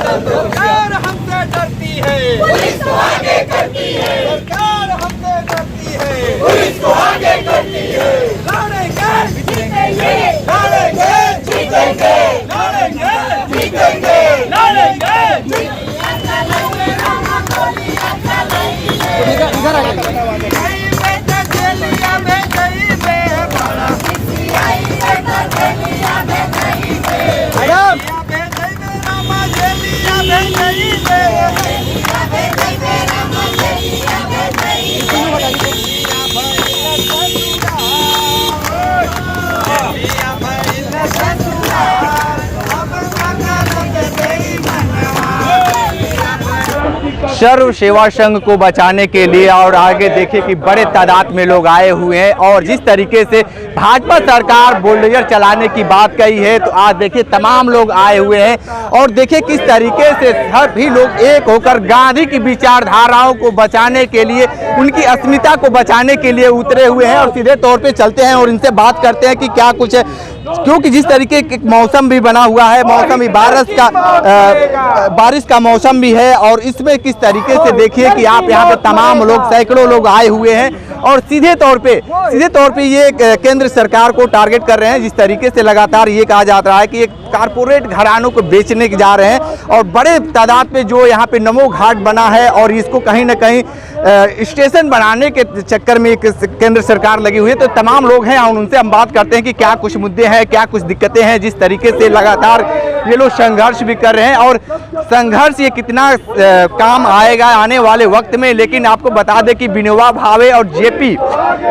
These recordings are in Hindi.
सरकार हमसे डरती है, पुलिस तो आगे करती है। सरकार हमसे डरती है, पुलिस तो आगे करती है। लड़ेंगे जीतेंगे, लड़ेंगे जीतेंगे, लड़ेंगे जीतेंगे, लड़ेंगे इधर आ सर्व सेवा संघ को बचाने के लिए और आगे देखिए कि बड़े तादाद में लोग आए हुए हैं। और जिस तरीके से भाजपा सरकार बुलडोजर चलाने की बात कही है, तो आज देखिए तमाम लोग आए हुए हैं और देखिए किस तरीके से सभी लोग एक होकर गांधी की विचारधाराओं को बचाने के लिए, उनकी अस्मिता को बचाने के लिए उतरे हुए हैं। और सीधे तौर पे चलते हैं और इनसे बात करते हैं कि क्या कुछ है, क्योंकि जिस तरीके के मौसम भी बना हुआ है, मौसम भी बारिश का मौसम भी है। और इसमें किस तरीके से देखिए कि आप यहाँ पे तमाम लोग, सैकड़ों लोग आए हुए हैं और सीधे तौर पे ये केंद्र सरकार को टारगेट कर रहे हैं। जिस तरीके से लगातार ये कहा जा रहा है कि एक कारपोरेट घरानों को बेचने जा रहे हैं और बड़े तादाद पे जो यहाँ पे नमो घाट बना है और इसको कहीं ना कहीं स्टेशन बनाने के चक्कर में केंद्र सरकार लगी हुई है। तो तमाम लोग हैं और उनसे हम बात करते हैं कि क्या कुछ मुद्दे हैं, क्या कुछ दिक्कतें हैं। जिस तरीके से लगातार ये लोग संघर्ष भी कर रहे हैं और संघर्ष ये कितना काम आएगा आने वाले वक्त में। लेकिन आपको बता दें कि विनोबा भावे और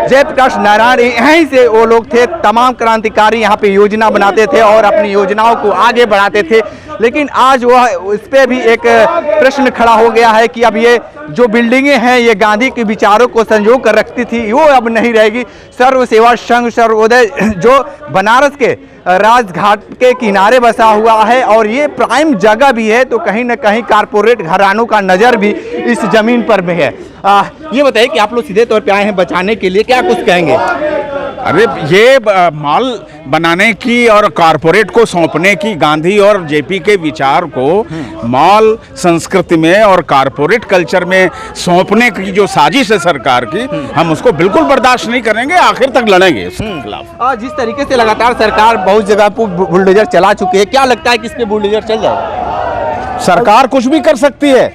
जयप्रकाश नारायण यहीं से वो लोग थे। तमाम क्रांतिकारी यहाँ पे योजना बनाते थे और अपनी योजनाओं को आगे बढ़ाते थे। लेकिन आज वह इस पर भी एक प्रश्न खड़ा हो गया है कि अब ये जो बिल्डिंगें हैं ये गांधी के विचारों को संजो कर रखती थी, वो अब नहीं रहेगी। सर्व सेवा संघ सर्वोदय जो बनारस के राजघाट के किनारे बसा हुआ है और ये प्राइम जगह भी है, तो कहीं ना कहीं कारपोरेट घरानों का नज़र भी इस जमीन पर भी है। ये बताइए कि आप लोग सीधे तौर पे आए हैं बचाने के लिए, क्या कुछ कहेंगे? अरे ये मॉल बनाने की और कारपोरेट को सौंपने की गांधी और जेपी के विचार को मॉल संस्कृति में और कारपोरेट कल्चर में सौंपने की जो साजिश है सरकार की, हम उसको बिल्कुल बर्दाश्त नहीं करेंगे, आखिर तक लड़ेंगे इसके खिलाफ। जिस तरीके से लगातार सरकार बहुत जगह पर बुलडोजर चला चुकी है, क्या लगता है कि इस पे बुलडोजर चल जाएगा? सरकार कुछ भी कर सकती है,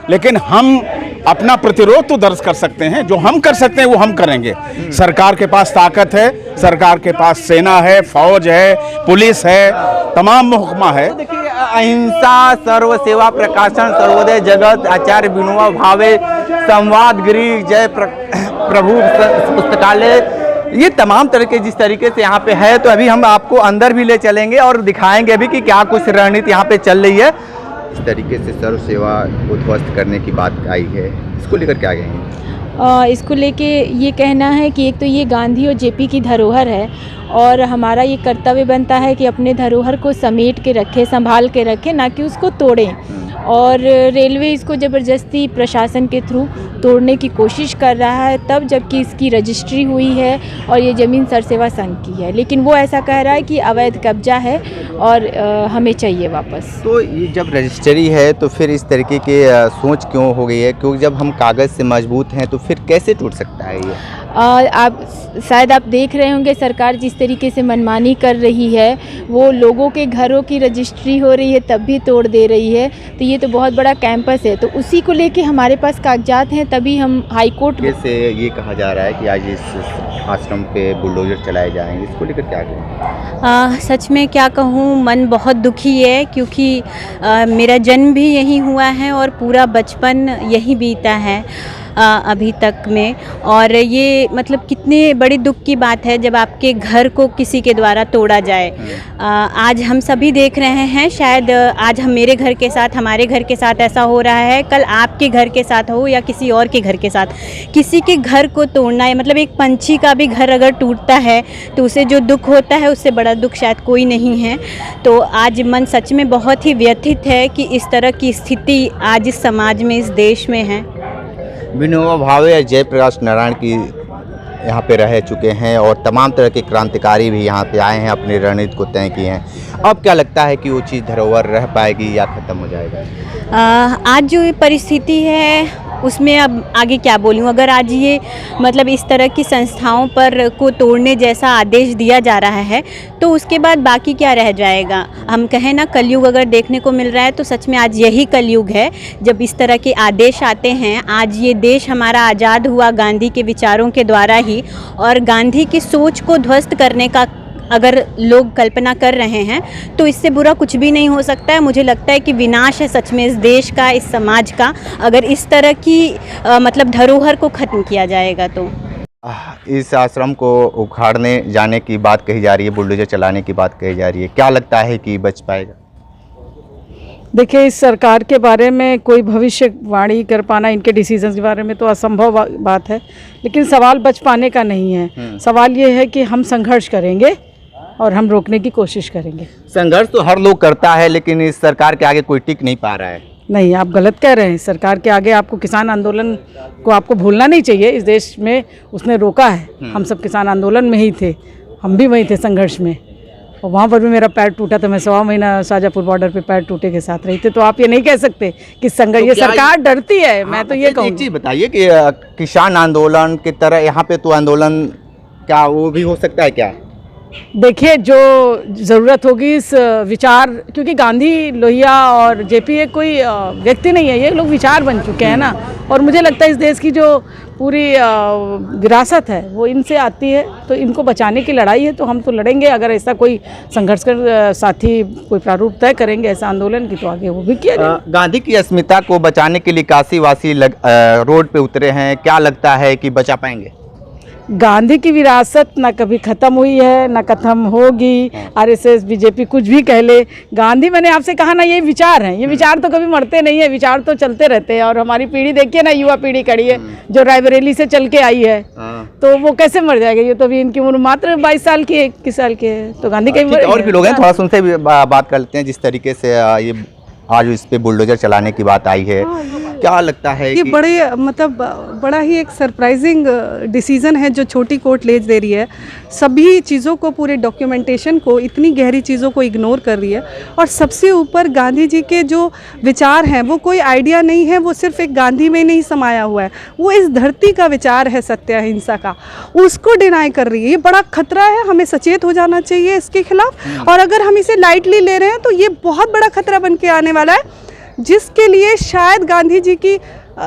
लेकिन हम अपना प्रतिरोध तो दर्ज कर सकते हैं। जो हम कर सकते हैं वो हम करेंगे। सरकार के पास ताकत है, सरकार के पास सेना है, फौज है, पुलिस है, तमाम महकमा है। देखिए अहिंसा, सर्व सेवा प्रकाशन, सर्वोदय जगत, आचार्य विनोबा भावे, संवाद गृह, जय प्रभु पुस्तकालय, ये तमाम तरह के जिस तरीके से यहाँ पे है, तो अभी हम आपको अंदर भी ले चलेंगे और दिखाएंगे अभी कि क्या कुछ रणनीति यहाँ पे चल रही है। इस तरीके से सर्व सेवा को ध्वस्त करने की बात आई है, इसको लेकर क्या कहेंगे? इसको लेके ये कहना है कि एक तो ये गांधी और जेपी की धरोहर है और हमारा ये कर्तव्य बनता है कि अपने धरोहर को समेट के रखें, संभाल के रखें, ना कि उसको तोड़ें। और रेलवे इसको ज़बरदस्ती प्रशासन के थ्रू तोड़ने की कोशिश कर रहा है, तब जबकि इसकी रजिस्ट्री हुई है और ये ज़मीन सरसेवा संघ की है। लेकिन वो ऐसा कह रहा है कि अवैध कब्जा है और हमें चाहिए वापस। तो ये जब रजिस्ट्री है तो फिर इस तरीके की सोच क्यों हो गई है? क्योंकि जब हम कागज़ से मजबूत हैं तो फिर कैसे टूट सकता है ये? आप शायद आप देख रहे होंगे सरकार जिस तरीके से मनमानी कर रही है, वो लोगों के घरों की रजिस्ट्री हो रही है तब भी तोड़ दे रही है। तो ये तो बहुत बड़ा कैंपस है, तो उसी को लेके हमारे पास कागजात हैं, तभी हम हाई कोर्ट से ये कहा जा रहा है कि आज इस आश्रम पे बुलडोजर चलाए जाएंगे, इसको लेकर क्या कहें? सच में क्या कहूँ, मन बहुत दुखी है क्योंकि मेरा जन्म भी यहीं हुआ है और पूरा बचपन यहीं बीता है अभी तक में। और ये मतलब कितने बड़ी दुख की बात है जब आपके घर को किसी के द्वारा तोड़ा जाए। आज हम सभी देख रहे हैं, शायद आज हम मेरे घर के साथ, हमारे घर के साथ ऐसा हो रहा है, कल आपके घर के साथ हो या किसी और के घर के साथ। किसी के घर को तोड़ना है, मतलब एक पंछी का भी घर अगर टूटता है तो उसे जो दुख होता है उससे बड़ा दुख शायद कोई नहीं है। तो आज मन सच में बहुत ही व्यथित है कि इस तरह की स्थिति आज इस समाज में, इस देश में है। विनोबा भावे या जयप्रकाश नारायण की यहाँ पे रह चुके हैं और तमाम तरह के क्रांतिकारी भी यहाँ पे आए हैं, अपनी रणनीति को तय किए हैं। अब क्या लगता है कि वो चीज़ धरोहर रह पाएगी या ख़त्म हो जाएगा? आज जो ये परिस्थिति है उसमें अब आगे क्या बोलूँ। अगर आज ये मतलब इस तरह की संस्थाओं पर को तोड़ने जैसा आदेश दिया जा रहा है तो उसके बाद बाकी क्या रह जाएगा। हम कहें ना, कलयुग अगर देखने को मिल रहा है तो सच में आज यही कलयुग है जब इस तरह के आदेश आते हैं। आज ये देश हमारा आज़ाद हुआ गांधी के विचारों के द्वारा ही, और गांधी की सोच को ध्वस्त करने का अगर लोग कल्पना कर रहे हैं तो इससे बुरा कुछ भी नहीं हो सकता है। मुझे लगता है कि विनाश है सच में इस देश का, इस समाज का, अगर इस तरह की मतलब धरोहर को ख़त्म किया जाएगा तो। इस आश्रम को उखाड़ने जाने की बात कही जा रही है, बुलडोजर चलाने की बात कही जा रही है, क्या लगता है कि बच पाएगा? देखिए, इस सरकार के बारे में कोई भविष्यवाणी कर पाना इनके डिसीजंस के बारे में तो असंभव बात है, लेकिन सवाल बच पाने का नहीं है। सवाल ये है कि हम संघर्ष करेंगे और हम रोकने की कोशिश करेंगे। संघर्ष तो हर लोग करता है, लेकिन इस सरकार के आगे कोई टिक नहीं पा रहा है। नहीं, आप गलत कह रहे हैं। सरकार के आगे आपको किसान आंदोलन को आपको भूलना नहीं चाहिए। इस देश में उसने रोका है। हम सब किसान आंदोलन में ही थे, हम भी वहीं थे संघर्ष में, और वहाँ पर भी मेरा पैर टूटा था। मैं 1.25 महीना शाजापुर बॉर्डर पे पैर टूटे के साथ रही थी। तो आप ये नहीं कह सकते कि संघर्ष, ये सरकार डरती है। मैं तो ये कहूँगी। एक चीज़ बताइए कि किसान आंदोलन की तरह यहाँ पे तो आंदोलन क्या वो भी हो सकता है क्या? देखिए, जो ज़रूरत होगी इस विचार, क्योंकि गांधी, लोहिया और जेपी एक कोई व्यक्ति नहीं है, ये लोग विचार बन चुके हैं ना। और मुझे लगता है इस देश की जो पूरी विरासत है वो इनसे आती है, तो इनको बचाने की लड़ाई है, तो हम तो लड़ेंगे। अगर ऐसा कोई संघर्ष कर साथी कोई प्रारूप तय करेंगे ऐसा आंदोलन की, तो आगे वो भी किया जाए। गांधी की अस्मिता को बचाने के लिए काशी वासी रोड पे उतरे हैं, क्या लगता है कि बचा पाएंगे? गांधी की विरासत ना कभी ख़त्म हुई है ना ख़त्म होगी। आरएसएस, बीजेपी कुछ भी कह ले, गांधी, मैंने आपसे कहा ना, ये विचार हैं। ये विचार तो कभी मरते नहीं है, विचार तो चलते रहते हैं। और हमारी पीढ़ी देखिए ना, युवा पीढ़ी खड़ी है जो रायबरेली से चल के आई है, तो वो कैसे मर जाएगा? ये तो अभी इनकी उम्र मात्र 22 साल की है, 21 साल की है। तो गांधी का और भी लोग हैं, थोड़ा सुनते भी बात कर लेते हैं। जिस तरीके से ये आज इस पे बुलडोजर चलाने की बात आई है, क्या लगता है ये बड़े मतलब बड़ा ही एक सरप्राइजिंग डिसीज़न है जो छोटी कोर्ट ले दे रही है। सभी चीज़ों को, पूरे डॉक्यूमेंटेशन को, इतनी गहरी चीज़ों को इग्नोर कर रही है। और सबसे ऊपर गांधी जी के जो विचार हैं वो कोई आइडिया नहीं है, वो सिर्फ एक गांधी में नहीं समाया हुआ है, वो इस धरती का विचार है, सत्य अहिंसा का, उसको डिनाई कर रही है। ये बड़ा खतरा है, हमें सचेत हो जाना चाहिए इसके खिलाफ। और अगर हम इसे लाइटली ले रहे हैं तो ये बहुत बड़ा खतरा बन के आने वाला है, जिसके लिए शायद गांधी जी की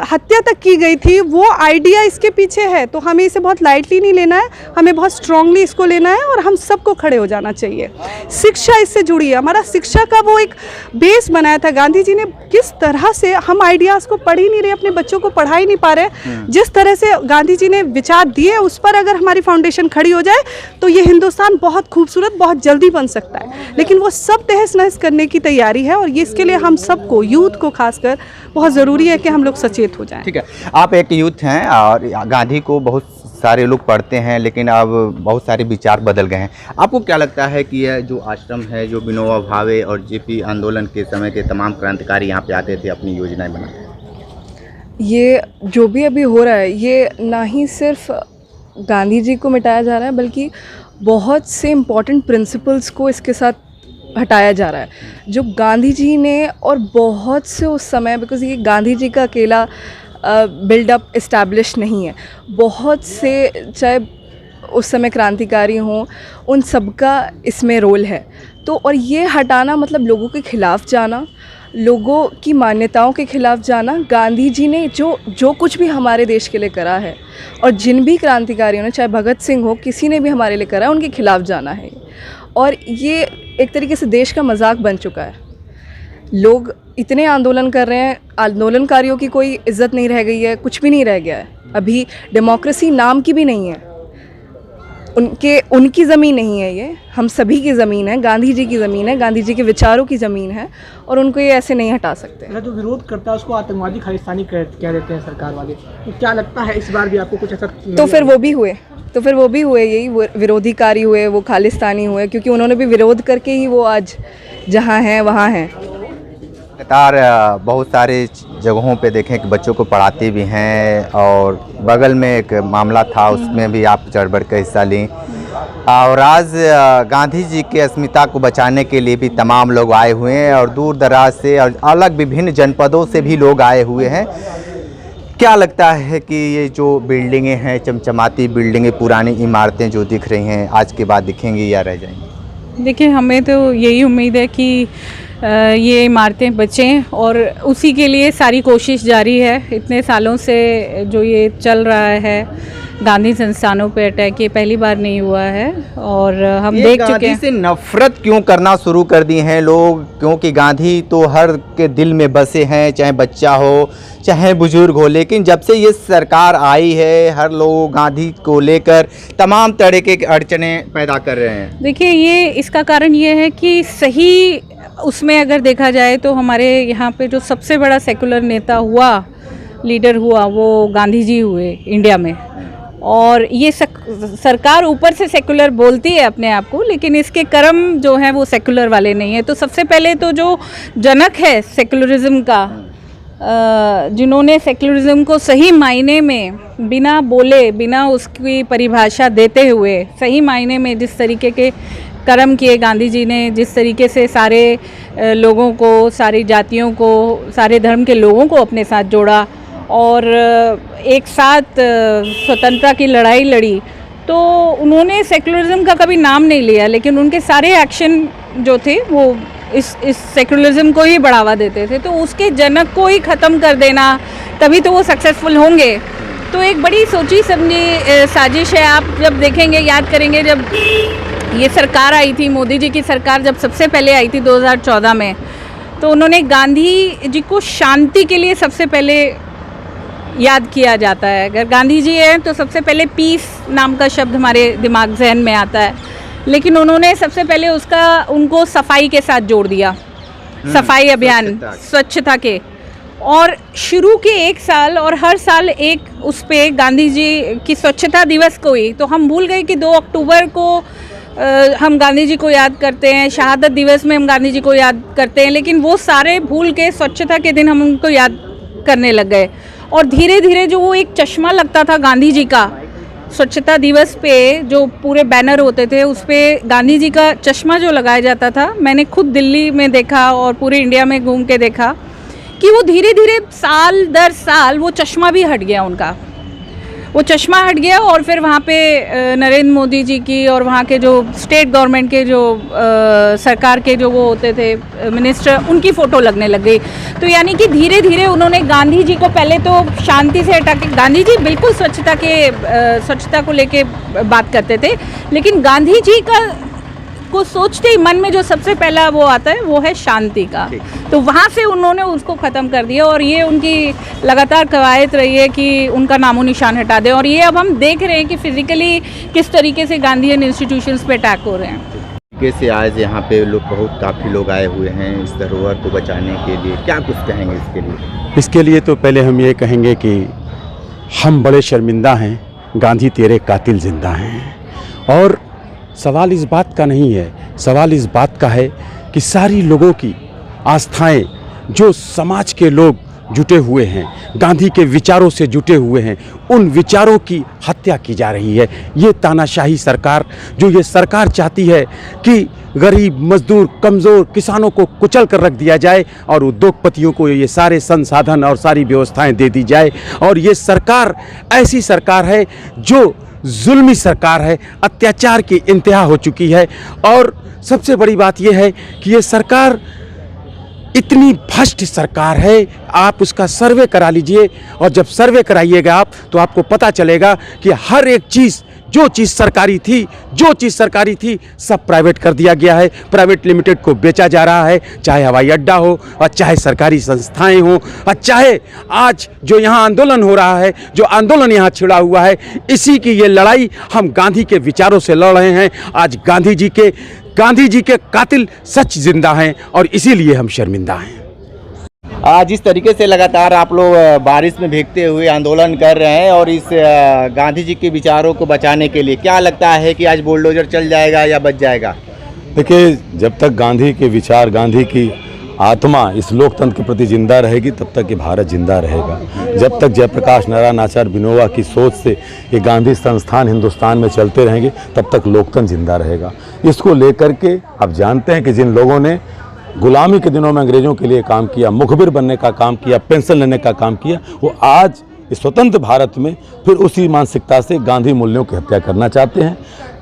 हत्या तक की गई थी, वो आइडिया इसके पीछे है। तो हमें इसे बहुत लाइटली नहीं लेना है, हमें बहुत स्ट्रांगली इसको लेना है और हम सबको खड़े हो जाना चाहिए। शिक्षा इससे जुड़ी है, हमारा शिक्षा का वो एक बेस बनाया था गांधी जी ने। किस तरह से हम आइडियाज़ को पढ़ ही नहीं रहे, अपने बच्चों को पढ़ा ही नहीं पा रहे। जिस तरह से गांधी जी ने विचार दिए उस पर अगर हमारी फाउंडेशन खड़ी हो जाए तो ये हिंदुस्तान बहुत खूबसूरत, बहुत जल्दी बन सकता है। लेकिन वो सब तहस नहस करने की तैयारी है, और ये इसके लिए हम सबको, यूथ को खासकर, बहुत ज़रूरी है कि हम लोग सचेत हो जाएं। ठीक है, आप एक यूथ हैं और गांधी को बहुत सारे लोग पढ़ते हैं, लेकिन अब बहुत सारे विचार बदल गए हैं। आपको क्या लगता है कि यह जो आश्रम है, जो विनोबा भावे और जेपी आंदोलन के समय के तमाम क्रांतिकारी यहाँ पे आते थे अपनी योजनाएं बनाते, ये जो भी अभी हो रहा है, ये ना ही सिर्फ गांधी जी को मिटाया जा रहा है, बल्कि बहुत से इम्पॉर्टेंट प्रिंसिपल्स को इसके साथ हटाया जा रहा है जो गांधी जी ने, और बहुत से उस समय, बिकॉज़ ये गांधी जी का अकेला बिल्डअप इस्टेब्लिश नहीं है, बहुत से चाहे उस समय क्रांतिकारी हों, उन सबका इसमें रोल है। तो और ये हटाना मतलब लोगों के खिलाफ जाना, लोगों की मान्यताओं के खिलाफ जाना। गांधी जी ने जो कुछ भी हमारे देश के लिए करा है, और जिन भी क्रांतिकारियों ने, चाहे भगत सिंह हो, किसी ने भी हमारे लिए करा है, उनके खिलाफ जाना है। और ये एक तरीके से देश का मजाक बन चुका है। लोग इतने आंदोलन कर रहे हैं, आंदोलनकारियों की कोई इज्जत नहीं रह गई है, कुछ भी नहीं रह गया है। अभी डेमोक्रेसी नाम की भी नहीं है, उनकी ज़मीन नहीं है, ये हम सभी की ज़मीन है, गांधी जी की ज़मीन है, गांधी जी के विचारों की ज़मीन है, और उनको ये ऐसे नहीं हटा सकते। जो विरोध करता है उसको आतंकवादी, खालिस्तानी कह देते हैं सरकार वाले। तो क्या लगता है इस बार भी आपको कुछ ऐसा? तो फिर वो भी हुए, यही विरोधीकारी हुए, वो खालिस्तानी हुए, क्योंकि उन्होंने भी विरोध करके ही वो आज जहाँ हैं वहाँ हैं। लगातार बहुत सारे जगहों पे देखें कि बच्चों को पढ़ाते भी हैं, और बगल में एक मामला था उसमें भी आप चढ़ बढ़ कर हिस्सा ली, और आज गांधी जी के अस्मिता को बचाने के लिए भी तमाम लोग आए हुए हैं, और दूर दराज से और अलग विभिन्न जनपदों से भी लोग आए हुए हैं। क्या लगता है कि ये जो बिल्डिंगें हैं, चमचमाती बिल्डिंगें, पुरानी इमारतें जो दिख रही हैं, आज के बाद दिखेंगी या रह जाएंगी? देखिए, हमें तो यही उम्मीद है कि ये इमारतें बचें, और उसी के लिए सारी कोशिश जारी है। इतने सालों से जो ये चल रहा है गांधी संस्थानों पे अटैक, ये पहली बार नहीं हुआ है, और हम देख चुके हैं। से नफरत क्यों करना शुरू कर दी हैं लोग? क्योंकि गांधी तो हर के दिल में बसे हैं, चाहे बच्चा हो चाहे बुजुर्ग हो, लेकिन जब से ये सरकार आई है हर लोग गांधी को लेकर तमाम तरह के अड़चने पैदा कर रहे हैं। देखिए, ये इसका कारण ये है कि सही उसमें अगर देखा जाए तो हमारे यहाँ पे जो सबसे बड़ा सेकुलर नेता हुआ, लीडर हुआ, वो गांधी जी हुए इंडिया में। और ये सरकार ऊपर से सेकुलर बोलती है अपने आप को, लेकिन इसके कर्म जो हैं वो सेकुलर वाले नहीं है। तो सबसे पहले तो जो जनक है सेकुलरिज्म का, जिन्होंने सेकुलरिज्म को सही मायने में बिना बोले, बिना उसकी परिभाषा देते हुए सही मायने में जिस तरीके के कर्म किए गांधी जी ने, जिस तरीके से सारे लोगों को, सारी जातियों को, सारे धर्म के लोगों को अपने साथ जोड़ा और एक साथ स्वतंत्रता की लड़ाई लड़ी, तो उन्होंने सेकुलरिज्म का कभी नाम नहीं लिया, लेकिन उनके सारे एक्शन जो थे वो इस सेकुलरिज्म को ही बढ़ावा देते थे। तो उसके जनक को ही ख़त्म कर देना, तभी तो वो सक्सेसफुल होंगे। तो एक बड़ी सोची समझी साजिश है। आप जब देखेंगे, याद करेंगे, जब ये सरकार आई थी, मोदी जी की सरकार जब सबसे पहले आई थी 2014 में, तो उन्होंने गांधी जी को शांति के लिए सबसे पहले याद किया जाता है। अगर गांधी जी हैं तो सबसे पहले पीस नाम का शब्द हमारे दिमाग जहन में आता है, लेकिन उन्होंने सबसे पहले उनको सफाई के साथ जोड़ दिया, सफाई अभियान, स्वच्छता के। और शुरू के एक साल और हर साल एक उस पे गांधी जी की स्वच्छता दिवस को ही, तो हम भूल गए कि 2 अक्टूबर को हम गांधी जी को याद करते हैं, शहादत दिवस में हम गांधी जी को याद करते हैं, लेकिन वो सारे भूल के स्वच्छता के दिन हम उनको याद करने लग गए। और धीरे धीरे जो वो एक चश्मा लगता था गांधी जी का, स्वच्छता दिवस पे जो पूरे बैनर होते थे उस पे गांधी जी का चश्मा जो लगाया जाता था, मैंने खुद दिल्ली में देखा और पूरे इंडिया में घूम के देखा कि वो धीरे धीरे साल दर साल वो चश्मा भी हट गया, उनका वो चश्मा हट गया। और फिर वहाँ पे नरेंद्र मोदी जी की और वहाँ के जो स्टेट गवर्नमेंट के जो सरकार के जो वो होते थे मिनिस्टर, उनकी फ़ोटो लगने लग गई। तो यानी कि धीरे धीरे उन्होंने गांधी जी को पहले तो शांति से हटा के, गांधी जी बिल्कुल स्वच्छता को लेके बात करते थे, लेकिन गांधी जी को सोचते ही मन में जो सबसे पहला वो आता है वो है शांति का। तो वहाँ से उन्होंने उसको ख़त्म कर दिया, और ये उनकी लगातार कवायद रही है कि उनका नामो निशान हटा दें। और ये अब हम देख रहे हैं कि फिज़िकली किस तरीके से गांधीयन इंस्टीट्यूशंस पे अटैक हो रहे हैं। कैसे आज यहाँ पे लोग, काफ़ी लोग आए हुए हैं इस धरोहर को बचाने के लिए, क्या कुछ कहेंगे इसके लिए? इसके लिए तो पहले हम ये कहेंगे कि हम बड़े शर्मिंदा हैं, गांधी तेरे कातिल जिंदा हैं। और सवाल इस बात का नहीं है, सवाल इस बात का है कि सारी लोगों की आस्थाएं, जो समाज के लोग जुटे हुए हैं, गांधी के विचारों से जुटे हुए हैं, उन विचारों की हत्या की जा रही है। ये तानाशाही सरकार, जो ये सरकार चाहती है कि गरीब, मजदूर, कमज़ोर किसानों को कुचल कर रख दिया जाए और उद्योगपतियों को ये सारे संसाधन और सारी व्यवस्थाएं दे दी जाए। और ये सरकार ऐसी सरकार है जो जुल्मी सरकार है, अत्याचार की इंतहा हो चुकी है। और सबसे बड़ी बात यह है कि ये सरकार इतनी भ्रष्ट सरकार है, आप उसका सर्वे करा लीजिए, और जब सर्वे कराइएगा आप तो आपको पता चलेगा कि हर एक चीज़, जो चीज़ सरकारी थी सब प्राइवेट कर दिया गया है, प्राइवेट लिमिटेड को बेचा जा रहा है, चाहे हवाई अड्डा हो और चाहे सरकारी संस्थाएं हो, और चाहे आज जो यहाँ आंदोलन हो रहा है, जो आंदोलन यहाँ छिड़ा हुआ है, इसी की ये लड़ाई हम गांधी के विचारों से लड़ रहे हैं। आज गांधी जी के कातिल सच जिंदा हैं और इसीलिए हम शर्मिंदा हैं। जिस तरीके से लगातार आप लोग बारिश में भीगते हुए आंदोलन कर रहे हैं और इस गांधी जी के विचारों को बचाने के लिए, क्या लगता है कि आज बुलडोजर चल जाएगा या बच जाएगा? देखिए, जब तक गांधी के विचार, गांधी की आत्मा इस लोकतंत्र के प्रति जिंदा रहेगी तब तक ये भारत जिंदा रहेगा। जब तक जयप्रकाश नारायण आचार्य विनोबा की सोच से ये गांधी संस्थान हिंदुस्तान में चलते रहेंगे तब तक लोकतंत्र जिंदा रहेगा। इसको लेकर के आप जानते हैं कि जिन लोगों ने गुलामी के दिनों में अंग्रेजों के लिए काम किया, मुखबिर बनने का काम किया, पेंशन लेने का काम किया, वो आज इस स्वतंत्र भारत में फिर उसी मानसिकता से गांधी मूल्यों की हत्या करना चाहते हैं,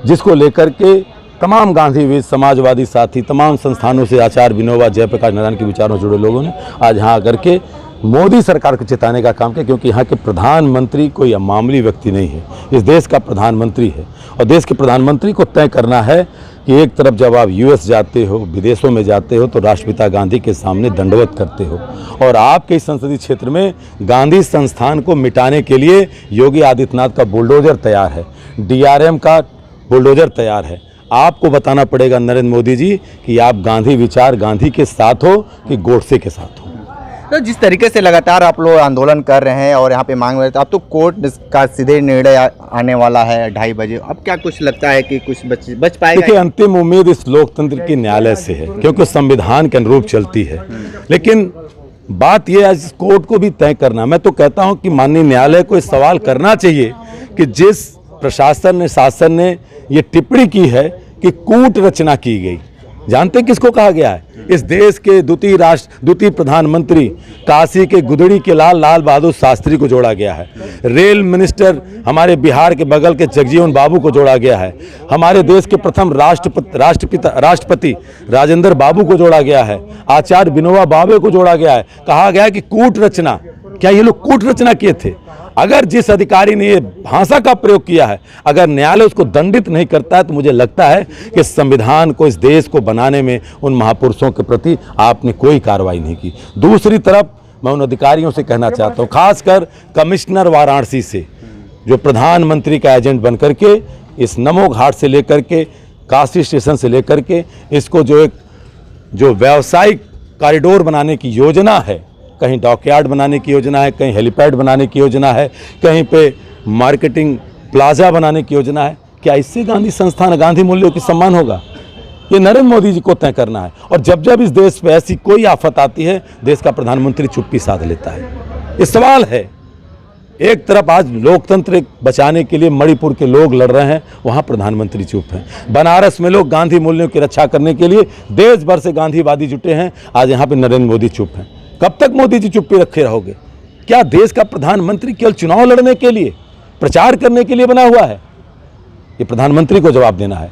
जिसको लेकर के तमाम गांधीवादी समाजवादी साथी तमाम संस्थानों से आचार्य विनोबा जयप्रकाश नारायण के विचारों से जुड़े लोगों ने आज यहाँ आकर के मोदी सरकार को चेताने का काम किया, क्योंकि यहाँ के प्रधानमंत्री कोई मामूली व्यक्ति नहीं है, इस देश का प्रधानमंत्री है। और देश के प्रधानमंत्री को तय करना है कि एक तरफ जब आप यूएस जाते हो, विदेशों में जाते हो तो राष्ट्रपिता गांधी के सामने दंडवत करते हो, और आपके इस संसदीय क्षेत्र में गांधी संस्थान को मिटाने के लिए योगी आदित्यनाथ का बुलडोजर तैयार है, डीआरएम का बुलडोजर तैयार है। आपको बताना पड़ेगा नरेंद्र मोदी जी कि आप गांधी विचार गांधी के साथ हो कि गोडसे के साथ हो। तो जिस तरीके से लगातार आप लोग आंदोलन कर रहे हैं और यहाँ पे मांग रहे थे, अब तो कोर्ट का सीधे निर्णय आने वाला है 2:30 बजे, अब क्या कुछ लगता है कि कुछ बच पाएगा? देखिए, अंतिम उम्मीद इस लोकतंत्र की न्यायालय से है, क्योंकि संविधान के अनुरूप चलती है। लेकिन बात यह है इस कोर्ट को भी तय करना। मैं तो कहता हूँ कि माननीय न्यायालय को इस सवाल करना चाहिए कि जिस प्रशासन ने, शासन ने ये टिप्पणी की है कि कूट रचना की गई, जानते किसको कहा गया है? इस देश के द्वितीय प्रधानमंत्री काशी के गुदड़ी के लाल बहादुर शास्त्री को जोड़ा गया है, रेल मिनिस्टर हमारे बिहार के बगल के जगजीवन बाबू को जोड़ा गया है, हमारे देश के प्रथम राष्ट्रपति राजेंद्र बाबू को जोड़ा गया है, आचार्य विनोबा भावे को जोड़ा गया है। कहा गया कि कूट रचना, क्या ये लोग कूट रचना किए थे? अगर जिस अधिकारी ने ये भाषा का प्रयोग किया है, अगर न्यायालय उसको दंडित नहीं करता है, तो मुझे लगता है कि संविधान को, इस देश को बनाने में उन महापुरुषों के प्रति आपने कोई कार्रवाई नहीं की। दूसरी तरफ मैं उन अधिकारियों से कहना चाहता हूँ, खासकर कमिश्नर वाराणसी से, जो प्रधानमंत्री का एजेंट बन करके इस नमो घाट से लेकर के काशी स्टेशन से लेकर के इसको जो व्यावसायिक कॉरिडोर बनाने की योजना है, कहीं डॉकयार्ड बनाने की योजना है, कहीं हेलीपैड बनाने की योजना है, कहीं पे मार्केटिंग प्लाजा बनाने की योजना है, क्या इससे गांधी संस्थान, गांधी मूल्यों की सम्मान होगा? ये नरेंद्र मोदी जी को तय करना है। और जब जब इस देश पे ऐसी कोई आफत आती है, देश का प्रधानमंत्री चुप्पी साध लेता है। ये सवाल है, एक तरफ आज लोकतंत्र बचाने के लिए मणिपुर के लोग लड़ रहे हैं, वहाँ प्रधानमंत्री चुप हैं। बनारस में लोग गांधी मूल्यों की रक्षा करने के लिए देश भर से गांधीवादी जुटे हैं, आज यहाँ पे नरेंद्र मोदी चुप हैं। कब तक मोदी जी चुप्पी रखे रहोगे? क्या देश का प्रधानमंत्री केवल चुनाव लड़ने के लिए, प्रचार करने के लिए बना हुआ है? ये प्रधानमंत्री को जवाब देना है।